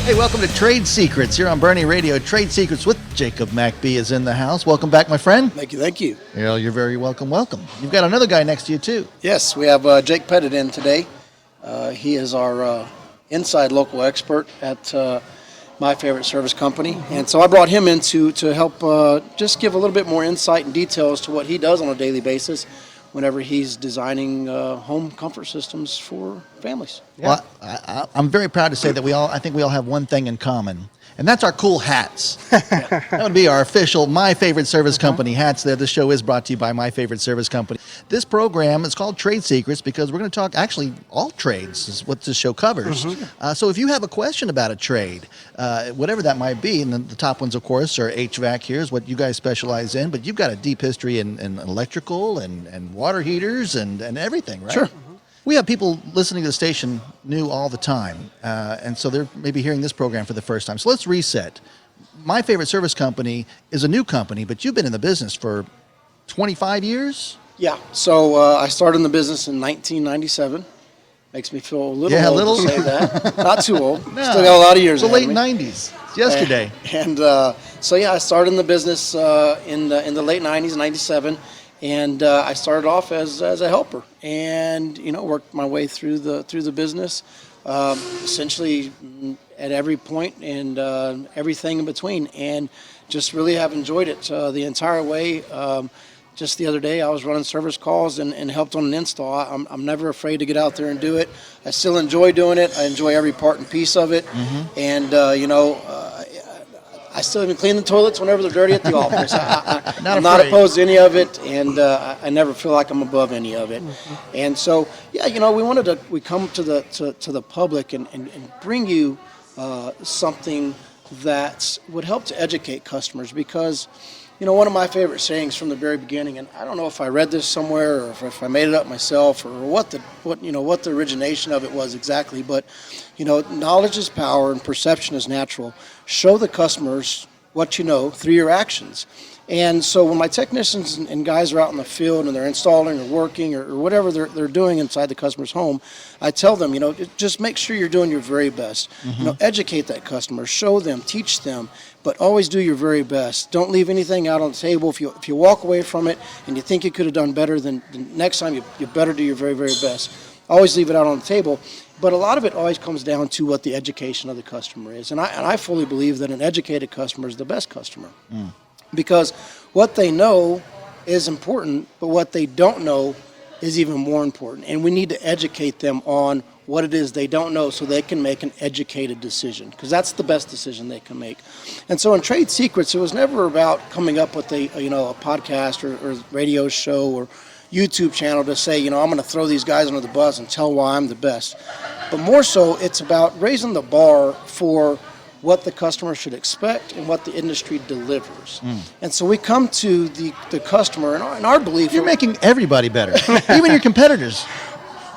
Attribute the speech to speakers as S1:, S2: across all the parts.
S1: Hey, welcome to Trade Secrets here on Bernie Radio. Trade Secrets with Jacob McBee is in the house. Welcome back, my friend.
S2: Thank you.
S1: Well, you're very welcome. You've got another guy next to you, too.
S2: Yes, we have Jake Pettit in today. He is our inside local expert at My Favorite Service Company. And so I brought him in to help just give a little bit more insight and detail as to what he does on a daily basis whenever he's designing home comfort systems for families.
S1: Yeah. Well, I'm very proud to say that I think we all have one thing in common, and that's our cool hats. That would be our official My Favorite Service Company hats there. This show is brought to you by My Favorite Service Company. This program is called Trade Secrets because we're going to talk actually all trades is what this show covers. So if you have a question about a trade, whatever that might be, and the top ones, of course, are HVAC. Here's what you guys specialize in, but you've got a deep history in electrical and water heaters and everything, right?
S2: Sure.
S1: We have people listening to the station new all the time, and so they're maybe hearing this program for the first time. So let's reset. My Favorite Service Company is a new company, but you've been in the business for 25 years?
S2: Yeah, so I started in the business in 1997. Makes me feel a little old to say that. Not too old.
S1: No.
S2: Still got a lot of years
S1: It's the
S2: ahead
S1: late
S2: of me.
S1: 90s. It's yesterday.
S2: And so yeah, I started in the business in the late 90s, 97. And I started off as a helper, and worked my way through the business, essentially at every point and everything in between, and just really have enjoyed it the entire way. Just the other day, I was running service calls and helped on an install. I'm never afraid to get out there and do it. I still enjoy doing it. I enjoy every part and piece of it, and I still even clean the toilets whenever they're dirty at the office. I'm not opposed to any of it, and I never feel like I'm above any of it. And so, yeah, we come to the public and bring you something that would help to educate customers, because one of my favorite sayings from the very beginning, and I don't know if I read this somewhere or if I made it up myself or what the origination of it was exactly, but knowledge is power and perception is natural. Show the customers what you know through your actions. And so when my technicians and guys are out in the field and they're installing or working or whatever they're doing inside the customer's home, I tell them, just make sure you're doing your very best. Educate that customer, show them, teach them, but always do your very best. Don't leave anything out on the table. If you walk away from it and you think you could have done better, then the next time you better do your very, very best. Always leave it out on the table. But a lot of it always comes down to what the education of the customer is. And I fully believe that an educated customer is the best customer. Because what they know is important, but what they don't know is even more important. And we need to educate them on what it is they don't know so they can make an educated decision, because that's the best decision they can make. And so in Trade Secrets, it was never about coming up with a podcast or radio show or YouTube channel to say, I'm going to throw these guys under the bus and tell why I'm the best. But more so, it's about raising the bar for what the customer should expect and what the industry delivers. And so we come to the customer, and our belief...
S1: You're making everybody better, even your competitors,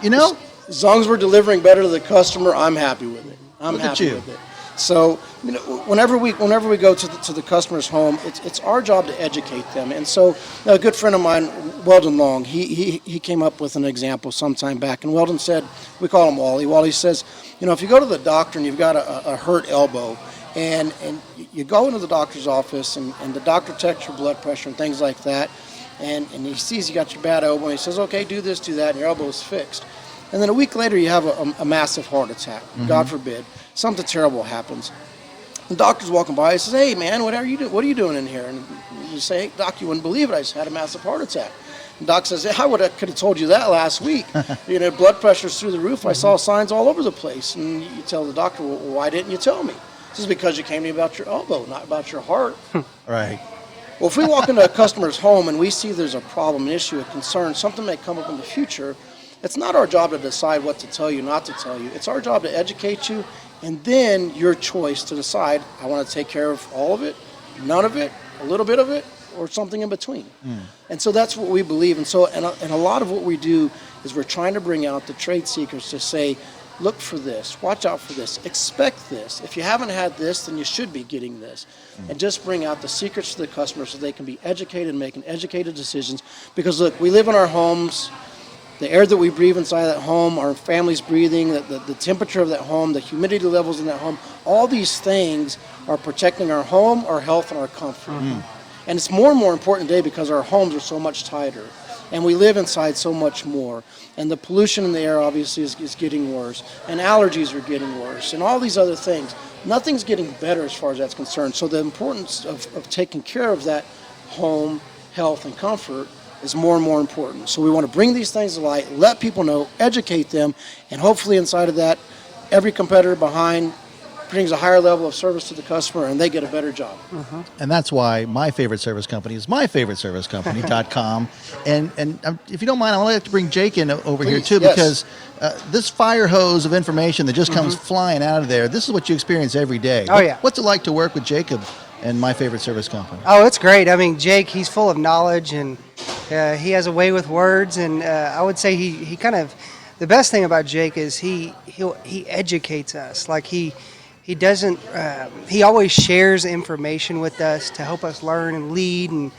S2: As long as we're delivering better to the customer, I'm happy with it.
S1: Look at you.
S2: With it. So, whenever we go to the customer's home, it's our job to educate them. And so, a good friend of mine, Weldon Long, he came up with an example sometime back. And Weldon said, we call him Wally. Wally says, if you go to the doctor and you've got a hurt elbow, and you go into the doctor's office and the doctor checks your blood pressure and things like that, and he sees you got your bad elbow, and he says, okay, do this, do that, and your elbow is fixed. And then a week later, you have a massive heart attack, God forbid. Something terrible happens. The doctor's walking by. He says, hey, man, what are you doing in here? And you say, hey, Doc, you wouldn't believe it. I just had a massive heart attack. And Doc says, hey, could have told you that last week. Blood pressure's through the roof. I saw signs all over the place. And you tell the doctor, well, why didn't you tell me? This is because you came to me about your elbow, not about your heart.
S1: Right.
S2: Well, if we walk into a customer's home and we see there's a problem, an issue, a concern, something may come up in the future, it's not our job to decide what to tell you, not to tell you. It's our job to educate you, and then your choice to decide, I want to take care of all of it, none of it, a little bit of it, or something in between. And so that's what we believe. And so, and a lot of what we do is we're trying to bring out the trade secrets to say, look for this, watch out for this, expect this. If you haven't had this, then you should be getting this. And just bring out the secrets to the customer so they can be educated and making educated decisions. Because look, we live in our homes, the air that we breathe inside that home, our families breathing, the temperature of that home, the humidity levels in that home, all these things are protecting our home, our health, and our comfort. And it's more and more important today because our homes are so much tighter and we live inside so much more. And the pollution in the air obviously is getting worse, and allergies are getting worse, and all these other things. Nothing's getting better as far as that's concerned. So the importance of taking care of that home, health, and comfort is more and more important. So we want to bring these things to light, let people know, educate them, and hopefully inside of that, every competitor behind brings a higher level of service to the customer and they get a better job.
S1: And that's why my favorite service company is myfavoriteservicecompany.com. And if you don't mind, I want to bring Jake in over here too,
S2: yes.
S1: because this fire hose of information that just comes flying out of there, this is what you experience every day.
S3: Oh, yeah.
S1: What's it like to work with Jacob and My Favorite Service Company?
S3: Oh, it's great. I mean, Jake, he's full of knowledge, and he has a way with words, and I would say he kind of, the best thing about Jake is he educates us. Like he doesn't, he always shares information with us to help us learn and lead, and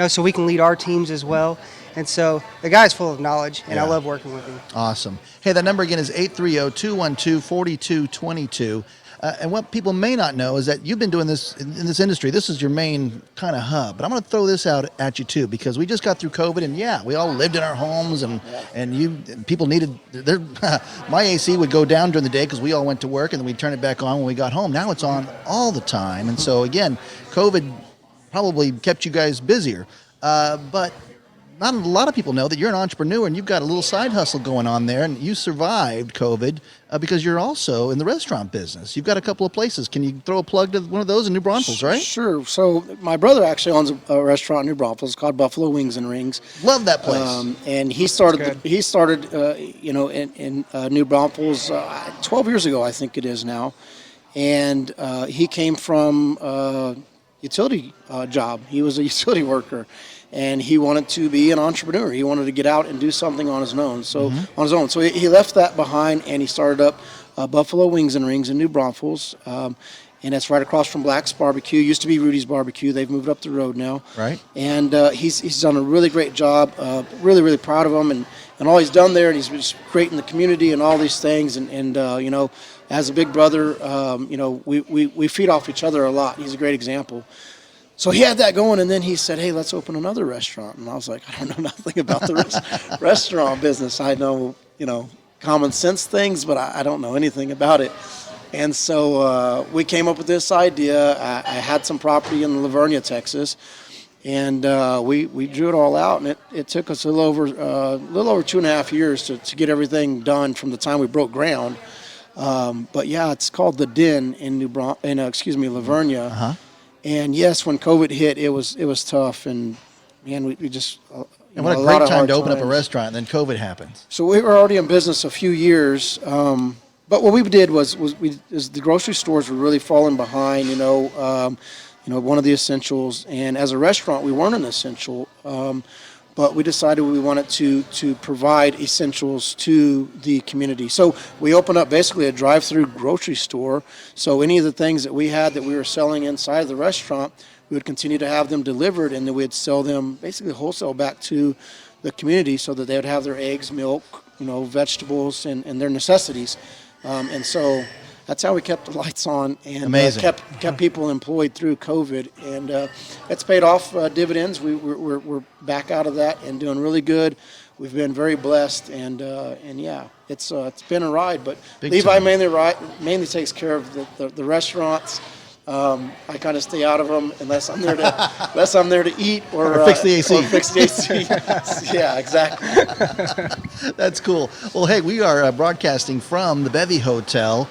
S3: so we can lead our teams as well. And so the guy's full of knowledge, and I love working with him.
S1: Awesome. Hey, that number again is 830-212-4222. And what people may not know is that you've been doing this in this industry. This is your main kind of hub. But I'm going to throw this out at you too, because we just got through COVID, and we all lived in our homes, and people needed my AC would go down during the day because we all went to work, and then we'd turn it back on when we got home. Now it's on all the time, and so again, COVID probably kept you guys busier, but. Not a lot of people know that you're an entrepreneur and you've got a little side hustle going on there, and you survived COVID because you're also in the restaurant business. You've got a couple of places. Can you throw a plug to one of those in New Braunfels, right?
S2: Sure. So my brother actually owns a restaurant in New Braunfels called Buffalo Wings and Rings.
S1: Love that place.
S2: And he started in New Braunfels 12 years ago, I think it is now. And he came from a utility job. He was a utility worker. And he wanted to be an entrepreneur. He wanted to get out and do something on his own. So he left that behind, and he started up Buffalo Wings and Rings in New Braunfels, and that's right across from Black's Barbecue. Used to be Rudy's Barbecue. They've moved up the road now.
S1: Right.
S2: And he's done a really great job. Really, really proud of him and all he's done there. And he's just great in the community and all these things. And as a big brother, we feed off each other a lot. He's a great example. So he had that going, and then he said, hey, let's open another restaurant. And I was like, I don't know nothing about the restaurant business. I know, common sense things, but I don't know anything about it. And so we came up with this idea. I had some property in Livonia, Texas, and we drew it all out, and it took us a little over 2.5 years to get everything done from the time we broke ground. But yeah, it's called The Den in Livonia.
S1: Uh-huh.
S2: And yes, when COVID hit, it was tough, and man, we just
S1: and what a great time to open up a restaurant, and then COVID happened. So
S2: we were already in business a few years, but what we did was the grocery stores were really falling behind. One of the essentials, and as a restaurant, we weren't an essential. But we decided we wanted to provide essentials to the community. So we opened up basically a drive-through grocery store. So any of the things that we had that we were selling inside of the restaurant, we would continue to have them delivered, and then we'd sell them basically wholesale back to the community so that they would have their eggs, milk, vegetables, and their necessities. And so that's how we kept the lights on and kept people employed through COVID, and it's paid off dividends. We're back out of that and doing really good. We've been very blessed, and yeah, it's been a ride. But Levi mainly takes care of the restaurants. I kind of stay out of them unless I'm there to eat or
S1: fix the AC.
S2: Yeah, exactly.
S1: That's cool. Well, hey, we are broadcasting from the Bevy Hotel.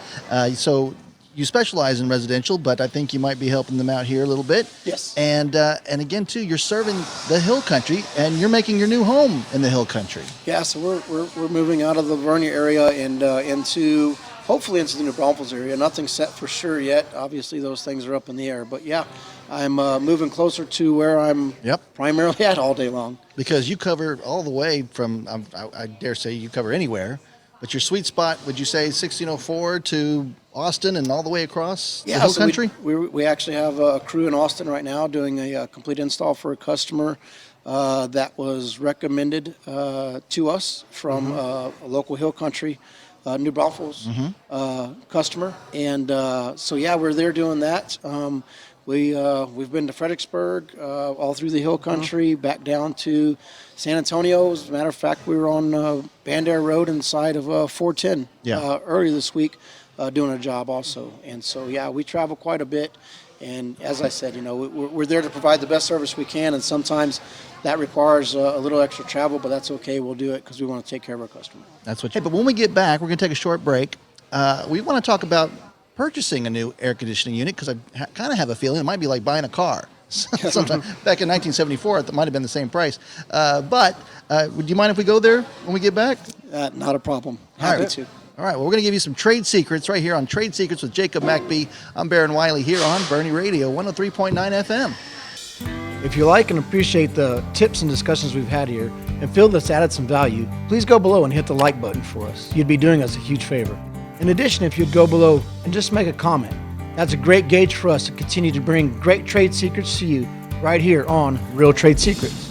S1: So you specialize in residential, but I think you might be helping them out here a little bit.
S2: Yes.
S1: And again, too, you're serving the Hill Country, and you're making your new home in the Hill Country.
S2: Yeah. So we're moving out of the Livonia area and hopefully into the New Braunfels area. Nothing's set for sure yet. Obviously, those things are up in the air. But yeah, I'm moving closer to where I'm primarily at all day long.
S1: Because you cover all the way from, I dare say you cover anywhere, but your sweet spot, would you say 1604 to Austin and all the way across the Hill Country?
S2: We actually have a crew in Austin right now doing a complete install for a customer. that was recommended to us from a local hill country, New Braunfels customer. And so, yeah, we're there doing that. We've been to Fredericksburg, all through the hill country, back down to San Antonio. As a matter of fact, we were on Bandair Road inside of 410 earlier this week doing a job also. And so, yeah, we travel quite a bit. And as I said, we're there to provide the best service we can, and sometimes that requires a little extra travel, but that's okay. We'll do it because we want to take care of our customer.
S1: That's what. Hey, but when we get back, we're going to take a short break. We want to talk about purchasing a new air conditioning unit because I kind of have a feeling it might be like buying a car. Sometime back in 1974, it might have been the same price. But would you mind if we go there when we get back?
S2: Not a problem. Happy to.
S1: All right, well, we're going to give you some trade secrets right here on Trade Secrets with Jacob McBee. I'm Baron Wiley here on Bernie Radio, 103.9 FM.
S4: If you like and appreciate the tips and discussions we've had here and feel that's added some value, please go below and hit the like button for us. You'd be doing us a huge favor. In addition, if you'd go below and just make a comment, that's a great gauge for us to continue to bring great trade secrets to you right here on Real Trade Secrets.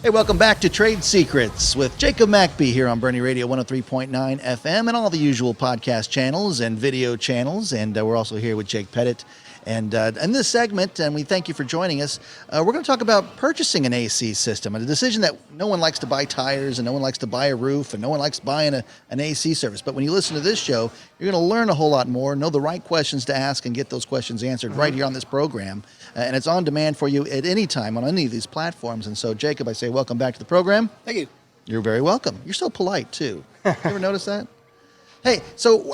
S1: Hey, welcome back to Trade Secrets with Jacob McBee here on Bernie Radio 103.9 FM and all the usual podcast channels and video channels. And we're also here with Jake Pettit. And in this segment, and we thank you for joining us, we're going to talk about purchasing an AC system, a decision that no one likes to buy tires and no one likes to buy a roof and no one likes buying an AC service. But when you listen to this show, you're going to learn a whole lot more, know the right questions to ask and get those questions answered right here on this program. And it's on demand for you at any time on any of these platforms. And so, Jacob, I say welcome back to the program.
S2: Thank you.
S1: You're very welcome. You're so polite, too. You ever notice that? Hey, so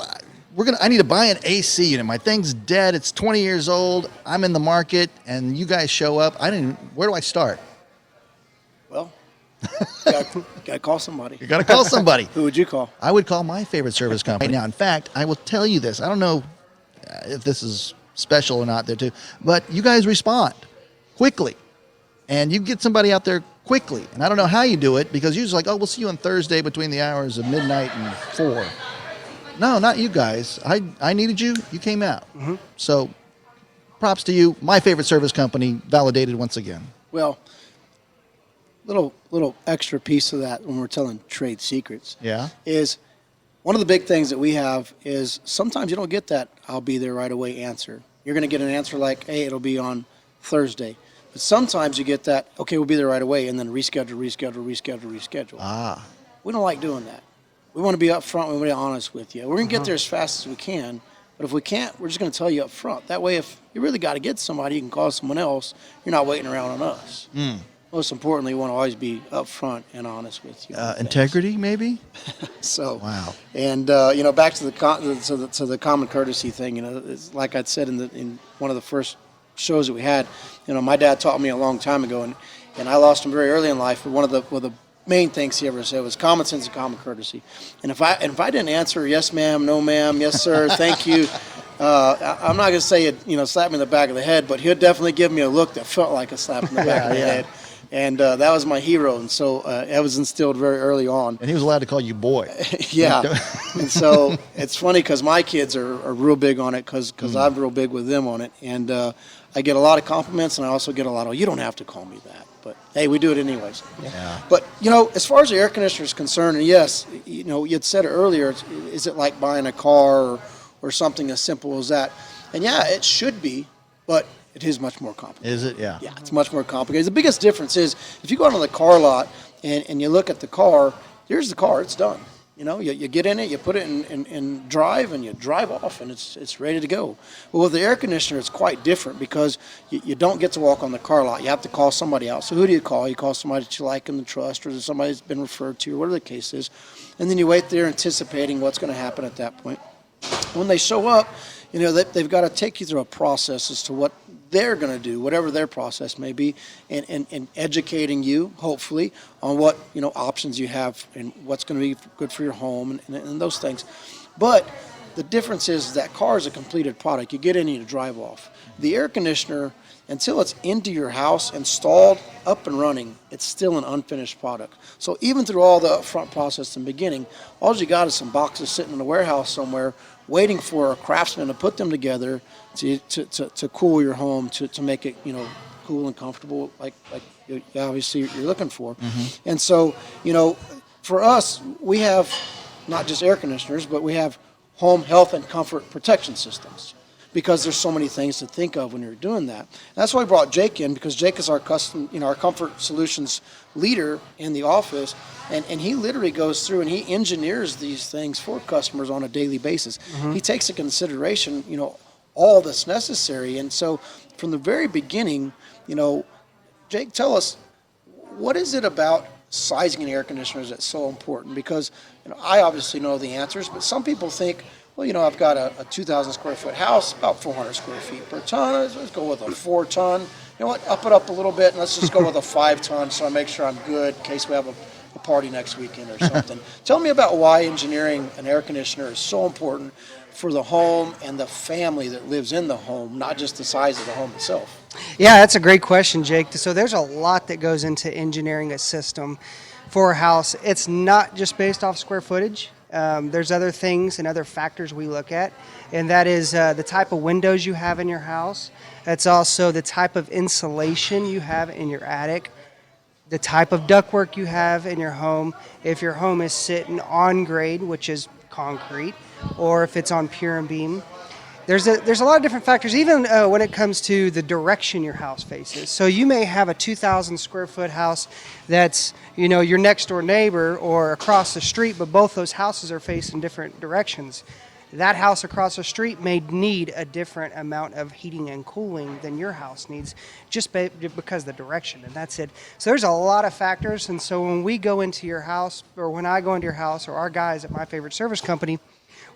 S1: I need to buy an AC unit. My thing's dead. It's 20 years old. I'm in the market, and you guys show up. Where do I start?
S2: Well, you gotta call somebody.
S1: You got to call somebody.
S2: Who would you call?
S1: I would call my favorite service company. Now, in fact, I will tell you this. I don't know if this is special or not there, too, but you guys respond quickly, and you get somebody out there quickly. And I don't know how you do it because you're just like, oh, we'll see you on Thursday between the hours of midnight and 4. No, not you guys. I needed you. You came out. So props to you. My favorite service company validated once again.
S2: Well, little extra piece of that when we're telling trade secrets.
S1: Yeah.
S2: Is one of the big things that we have is sometimes you don't get that I'll be there right away answer. You're going to get an answer like, hey, it'll be on Thursday. But sometimes you get that, okay, we'll be there right away, and then reschedule.
S1: Ah.
S2: We don't like doing that. We want to be up front. We want to be honest with you. We're going to get there as fast as we can, but if we can't, we're just going to tell you up front. That way, if you really got to get somebody, you can call someone else. You're not waiting around on us. Most importantly, we want to always be up front and honest with you.
S1: Integrity, maybe?
S2: So,
S1: wow.
S2: And back to the common courtesy thing. It's like I'd said in one of the first shows that we had. My dad taught me a long time ago, and I lost him very early in life. But one of the main things he ever said was common sense and common courtesy. And if I didn't answer yes ma'am, no ma'am, yes sir, thank you, I'm not going to say it, slap me in the back of the head, but he'll definitely give me a look that felt like a slap in the back of the head. And that was my hero, and so that was instilled very early on.
S1: And he was allowed to call you boy.
S2: Yeah. And so it's funny because my kids are real big on it because I'm real big with them on it. And I get a lot of compliments, and I also get a lot of, you don't have to call me that. But, hey, we do it anyways.
S1: Yeah.
S2: But, as far as the air conditioner is concerned, and yes, you'd said it earlier, is it like buying a car or something as simple as that? And, yeah, it should be, but it is much more complicated.
S1: Is it? Yeah.
S2: Yeah, it's much more complicated. The biggest difference is if you go out on the car lot and you look at the car, here's the car, it's done. You get in it, you put it in drive, and you drive off, and it's ready to go. Well, with the air conditioner, it's quite different because you don't get to walk on the car lot. You have to call somebody out. So who do you call? You call somebody that you like and trust, or somebody that's been referred to, or whatever the case is. And then you wait there anticipating what's going to happen at that point. When they show up, they've got to take you through a process as to what they're going to do, whatever their process may be, and educating you, hopefully, on what options you have and what's going to be good for your home and those things. But the difference is that car is a completed product. You get in and you drive off. The air conditioner, until it's into your house, installed, up and running, it's still an unfinished product. So even through all the upfront process in the beginning, all you got is some boxes sitting in a warehouse somewhere waiting for a craftsman to put them together to cool your home, to make it, cool and comfortable, like you obviously you're looking for. And so, you know, for us, we have not just air conditioners, but we have home health and comfort protection systems, because there's so many things to think of when you're doing that. And that's why I brought Jake in, because Jake is our our comfort solutions leader in the office, and he literally goes through and he engineers these things for customers on a daily basis. He takes into consideration, you know, all that's necessary. And so from the very beginning, you know, Jake, tell us, what is it about sizing an air conditioner that's so important? Because, you know, I obviously know the answers, but some people think, well, you know, I've got a 2,000 square foot house, about 400 square feet per ton. Let's go with a 4 ton. You know what? Up it up a little bit, and let's just go with a 5 ton, so I make sure I'm good in case we have a party next weekend or something. Tell me about why engineering an air conditioner is so important for the home and the family that lives in the home, not just the size of the home itself.
S3: Yeah, that's a great question, Jake. So there's a lot that goes into engineering a system for a house. It's not just based off square footage. There's other things and other factors we look at, and that is the type of windows you have in your house. That's also the type of insulation you have in your attic, the type of ductwork you have in your home, if your home is sitting on grade, which is concrete, or if it's on pier and beam. There's a lot of different factors, even when it comes to the direction your house faces. So you may have a 2,000 square foot house that's, you know, your next door neighbor or across the street, but both those houses are facing different directions. That house across the street may need a different amount of heating and cooling than your house needs, just because of the direction, and that's it. So there's a lot of factors, and so when we go into your house, or when I go into your house, or our guys at My Favorite Service Company,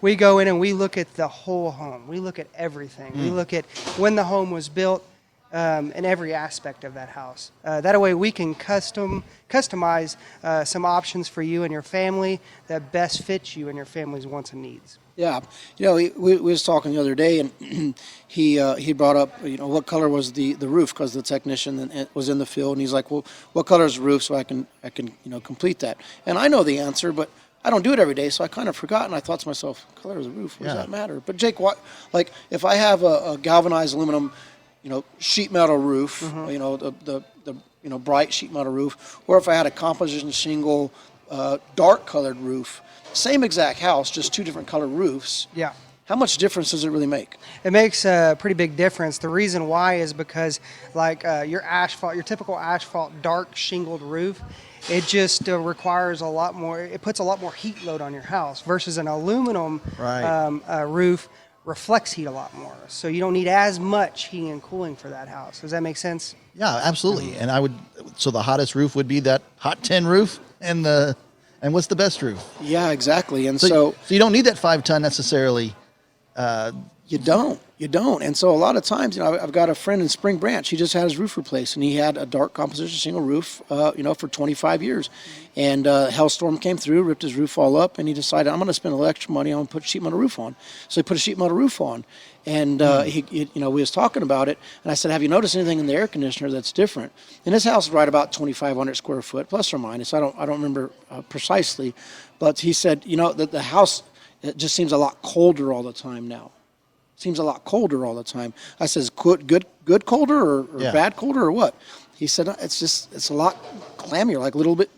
S3: we go in and we look at the whole home. We look at everything. We look at when the home was built, and every aspect of that house. That way we can customize some options for you and your family that best fits you and your family's wants and needs.
S2: Yeah, you know, we was talking the other day, and he brought up, you know, what color was the roof, because the technician was in the field, and he's like, well, what color is the roof, so I can you know, complete that. And I know the answer, but I don't do it every day, so I kind of forgot, and I thought to myself, color of the roof, what does that matter? But Jake, what, like, if I have a galvanized aluminum, you know, sheet metal roof, you know, the you know, bright sheet metal roof, or if I had a composition shingle, dark colored roof, same exact house, just 2 different colored roofs.
S3: Yeah.
S2: How much difference does it really make?
S3: It makes a pretty big difference. The reason why is because, like, your typical asphalt dark shingled roof, it just requires a lot more. It puts a lot more heat load on your house versus an aluminum roof reflects heat a lot more. So you don't need as much heating and cooling for that house. Does that make sense?
S1: Yeah, absolutely. And so the hottest roof would be that hot tin roof, and what's the best roof?
S2: Yeah, exactly. And
S1: So you don't need that 5 ton necessarily.
S2: You don't. And so a lot of times, you know, I've got a friend in Spring Branch. He just had his roof replaced, and he had a dark composition shingle roof, you know, for 25 years. And hailstorm came through, ripped his roof all up, and he decided, I'm going to spend a little extra money. I'm going to put sheet metal roof on. So he put a sheet metal roof on, and he, you know, we was talking about it, and I said, have you noticed anything in the air conditioner that's different? And his house is right about 2,500 square foot, plus or minus. I don't remember precisely, but he said, you know, that the house, it just seems a lot colder all the time now. Seems a lot colder all the time. I says, good colder or bad colder or what? He said, it's a lot clammier, like a little bit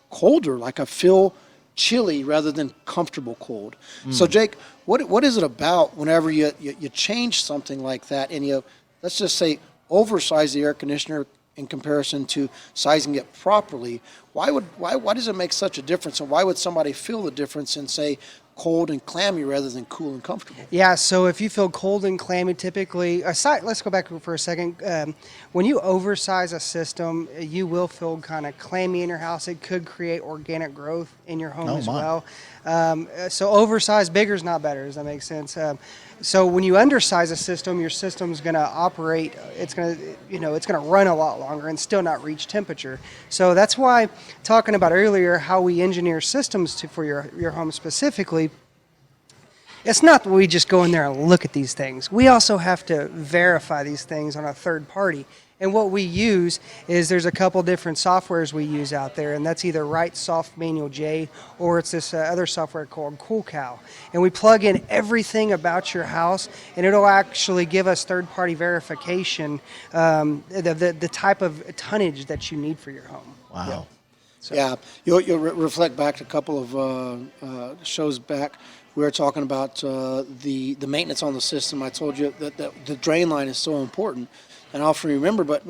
S2: colder, like I feel chilly rather than comfortable cold. So Jake, what is it about whenever you change something like that, and you, let's just say, oversize the air conditioner in comparison to sizing it properly? Why does it make such a difference, and why would somebody feel the difference in, say, cold and clammy rather than cool and comfortable?
S3: Yeah, so if you feel cold and clammy, typically, let's go back for a second. When you oversize a system, you will feel kind of clammy in your house. It could create organic growth in your home as well. So oversized, bigger is not better. Does that make sense? So when you undersize a system, your system's going to operate. It's going to run a lot longer and still not reach temperature. So that's why talking about earlier how we engineer systems for your home specifically. It's not that we just go in there and look at these things. We also have to verify these things on a third party. And what we use is there's a couple different softwares we use out there, and that's either Write Soft Manual J or it's this other software called Cool Cow. And we plug in everything about your house, and it'll actually give us third-party verification, the type of tonnage that you need for your home.
S1: Wow.
S2: Yeah, you'll reflect back to a couple of shows back. We were talking about the maintenance on the system. I told you that the drain line is so important. And I often remember, but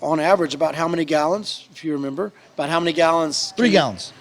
S2: on average, about how many gallons, if you remember, about how many gallons?
S1: 3 gallons.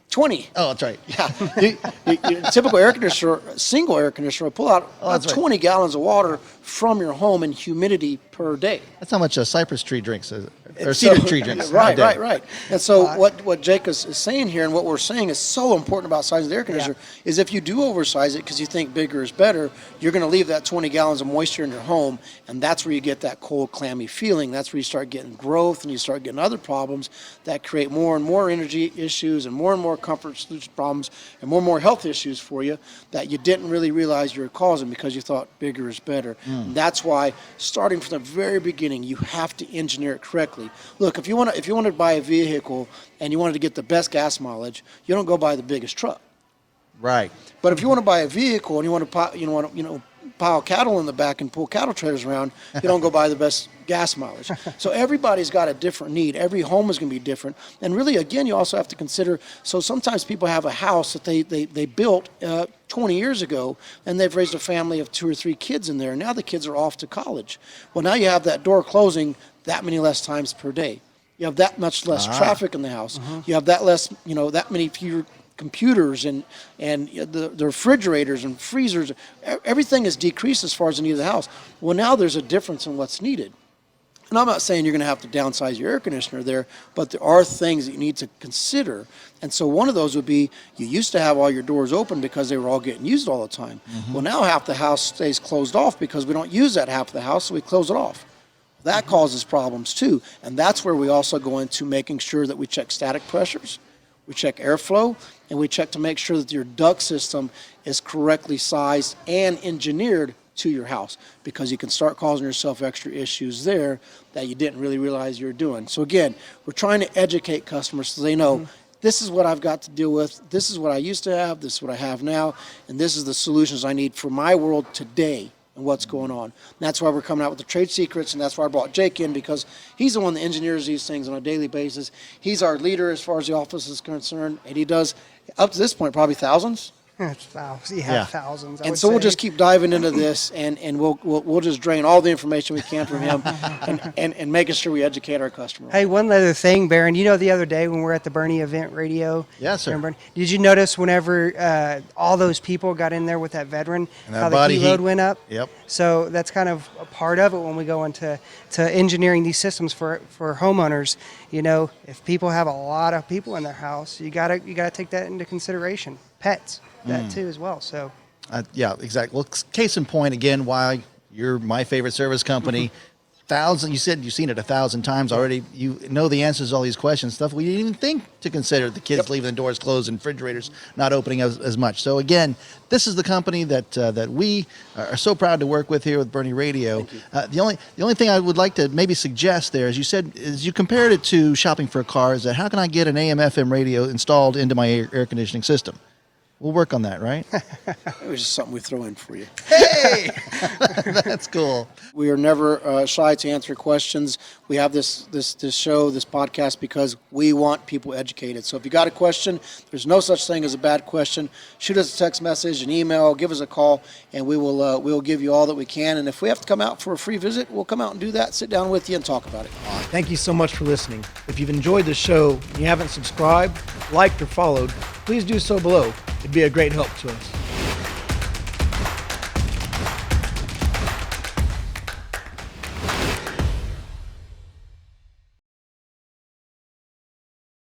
S2: 20.
S1: Oh, that's right.
S2: Yeah. Your typical air conditioner, single air conditioner, will pull out about 20 gallons of water from your home in humidity per day.
S1: That's how much a cypress tree drinks, or cedar tree drinks.
S2: Right. And so what Jake is saying here, and what we're saying is so important about sizing the air conditioner, is if you do oversize it because you think bigger is better, you're going to leave that 20 gallons of moisture in your home, and that's where you get that cold, clammy feeling. That's where you start getting growth, and you start getting other problems that create more and more energy issues and more comfort solution problems and more health issues for you that you didn't really realize you were causing because you thought bigger is better. And that's why, starting from the very beginning, you have to engineer it correctly. Look, if you want to buy a vehicle and you wanted to get the best gas mileage, you don't go buy the biggest truck.
S1: Right.
S2: But if you want to buy a vehicle and you want to pile cattle in the back and pull cattle trailers around, you don't go buy the best gas mileage. So everybody's got a different need. Every home is going to be different. And really, again, you also have to consider, so sometimes people have a house that they built 20 years ago, and they've raised a family of 2 or 3 kids in there, and now the kids are off to college. Well, now you have that door closing that many less times per day. You have that much less traffic in the house. You have that less, that many fewer computers and the refrigerators and freezers. Everything is decreased as far as the need of the house. Well, now there's a difference in what's needed. And I'm not saying you're going to have to downsize your air conditioner there, but there are things that you need to consider. And so one of those would be, you used to have all your doors open because they were all getting used all the time. Well, now half the house stays closed off because we don't use that half of the house, so we close it off. That causes problems too. And that's where we also go into making sure that we check static pressures, we check airflow, and we check to make sure that your duct system is correctly sized and engineered to your house, because you can start causing yourself extra issues there that you didn't really realize you were doing. So again, we're trying to educate customers so they know, this is what I've got to deal with, this is what I used to have, this is what I have now, and this is the solutions I need for my world today and what's going on. And that's why we're coming out with the trade secrets, and that's why I brought Jake in, because he's the one that engineers these things on a daily basis. He's our leader as far as the office is concerned, and he does, up to this point, probably thousands.
S3: Thousands.
S2: And so we'll just keep diving into this, and we'll just drain all the information we can from him, and making sure we educate our customer.
S3: Hey, one other thing, Baron. The other day when we were at the Bernie event radio.
S1: Yes, sir.
S3: Bernie, did you notice whenever all those people got in there with that veteran,
S1: and that
S3: how
S1: body
S3: the heat load went up?
S1: Yep.
S3: So that's kind of a part of it when we go into engineering these systems for homeowners. If people have a lot of people in their house, you gotta take that into consideration. Pets. That too as well. So
S1: yeah, exactly. Well, case in point, again, why you're my favorite service company. You said you've seen it 1,000 times already. You know the answers to all these questions, stuff we didn't even think to consider. The kids leaving the doors closed and refrigerators not opening as much. So again, this is the company that we are so proud to work with here with Bernie Radio. The only thing I would like to maybe suggest there, as you said, is you compared it to shopping for a car, is that how can I get an AM/FM radio installed into my air conditioning system? We'll work on that, right?
S2: It was just something we throw in for you.
S1: Hey! That's cool.
S2: We are never shy to answer questions. We have this show, this podcast, because we want people educated. So if you got a question, there's no such thing as a bad question. Shoot us a text message, an email, give us a call, and we will give you all that we can. And if we have to come out for a free visit, we'll come out and do that, sit down with you and talk about it.
S4: Thank you so much for listening. If you've enjoyed the show and you haven't subscribed, liked, or followed, please do so below. It'd be a great help to us.